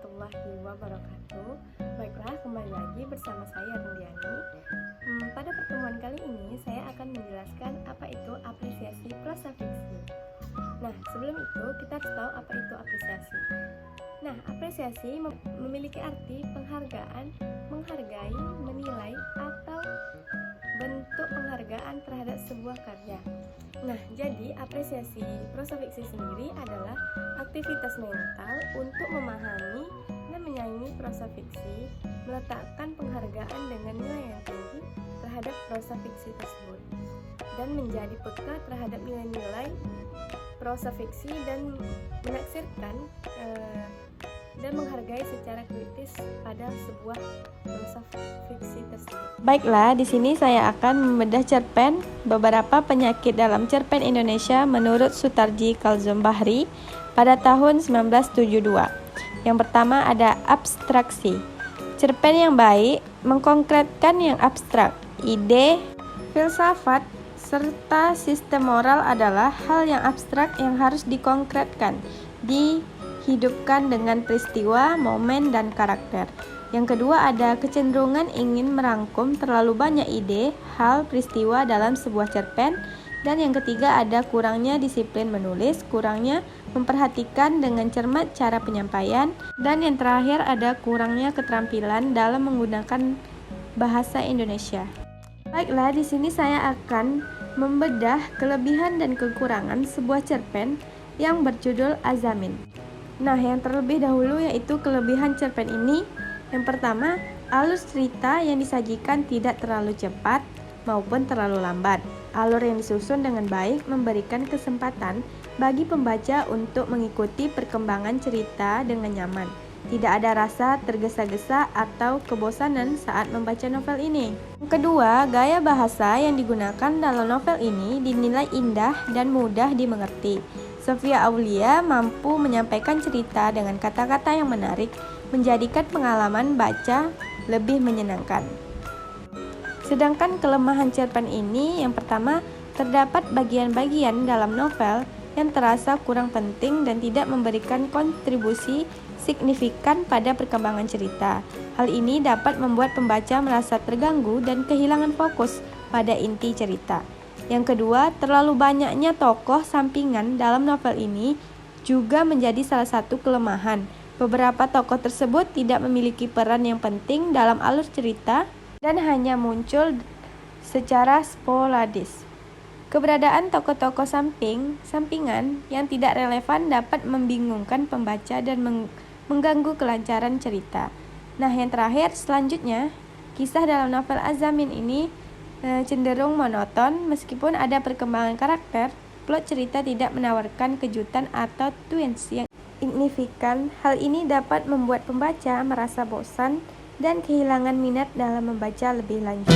warahmatullahi wabarakatuh. Baiklah, kembali lagi bersama saya Rundiani. Pada pertemuan kali ini saya akan menjelaskan apa itu apresiasi prosa fiksi. Nah, sebelum itu kita harus tahu apa itu apresiasi. Nah, apresiasi memiliki arti penghargaan, menghargai, menilai, atau bentuk penghargaan terhadap sebuah karya. Nah, jadi apresiasi prosa fiksi sendiri adalah aktivitas mental untuk memahami dan menyayangi prosa fiksi, meletakkan penghargaan dengan nilai yang tinggi terhadap prosa fiksi tersebut, dan menjadi peka terhadap nilai-nilai prosa fiksi dan menaksirkan dan menghargai secara kritis pada sebuah prosa fiksi tersebut. Baiklah, di sini saya akan membedah cerpen beberapa penyakit dalam cerpen Indonesia menurut Sutarji Kalzom Bahri pada tahun 1972. Yang pertama ada abstraksi. Cerpen yang baik mengkonkretkan yang abstrak. Ide, filsafat, serta sistem moral adalah hal yang abstrak yang harus dikonkretkan, dihidupkan dengan peristiwa, momen, dan karakter. Yang kedua ada kecenderungan ingin merangkum terlalu banyak ide, hal, peristiwa dalam sebuah cerpen. Dan yang ketiga ada kurangnya disiplin menulis, kurangnya memperhatikan dengan cermat cara penyampaian. Dan yang terakhir ada kurangnya keterampilan dalam menggunakan bahasa Indonesia. Baiklah, di sini saya akan membedah kelebihan dan kekurangan sebuah cerpen yang berjudul Azamin. Nah, yang terlebih dahulu yaitu kelebihan cerpen ini. Yang pertama, alur cerita yang disajikan tidak terlalu cepat maupun terlalu lambat. Alur yang disusun dengan baik memberikan kesempatan bagi pembaca untuk mengikuti perkembangan cerita dengan nyaman. Tidak ada rasa tergesa-gesa atau kebosanan saat membaca novel ini. Yang kedua, gaya bahasa yang digunakan dalam novel ini dinilai indah dan mudah dimengerti. Sofia Aulia mampu menyampaikan cerita dengan kata-kata yang menarik, menjadikan pengalaman baca lebih menyenangkan. Sedangkan kelemahan cerpen ini, yang pertama, terdapat bagian-bagian dalam novel yang terasa kurang penting dan tidak memberikan kontribusi signifikan pada perkembangan cerita. Hal ini dapat membuat pembaca merasa terganggu dan kehilangan fokus pada inti cerita. Yang kedua, terlalu banyaknya tokoh sampingan dalam novel ini juga menjadi salah satu kelemahan. Beberapa tokoh tersebut tidak memiliki peran yang penting dalam alur cerita dan hanya muncul secara sporadis. Keberadaan tokoh-tokoh sampingan yang tidak relevan dapat membingungkan pembaca dan mengganggu kelancaran cerita. Nah, yang terakhir selanjutnya, kisah dalam novel Azamin ini cenderung monoton meskipun ada perkembangan karakter. Plot cerita tidak menawarkan kejutan atau twist yang signifikan. Hal ini dapat membuat pembaca merasa bosan dan kehilangan minat dalam membaca lebih lanjut.